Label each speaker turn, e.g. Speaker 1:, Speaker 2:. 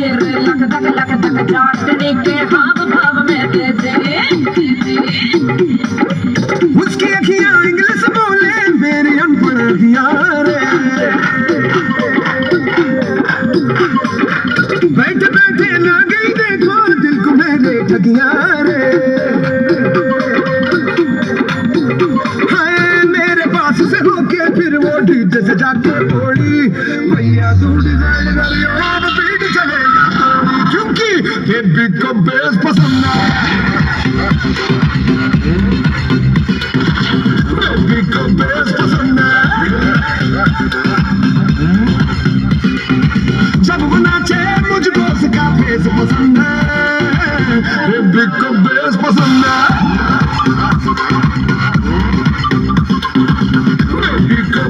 Speaker 1: तेरे लक धक लक धक चाटने के हाव भाव में तेरे
Speaker 2: उसकी अखियां इंग्लिश बोले मेरी अनपढ़ अखियां रे बैठे बैठे ना गई देखो दिल को मेरे ठगियां रे हाय मेरे पास से होके फिर वो डीजे से जाके बोली भैया तू डिजाइन करियो अब बीट चलेगा थोड़ी क्योंकि बेबी को बेस पसंद है बेबी को बेस पसंद है जब वो नाचे मुझको उसका फेस पसंद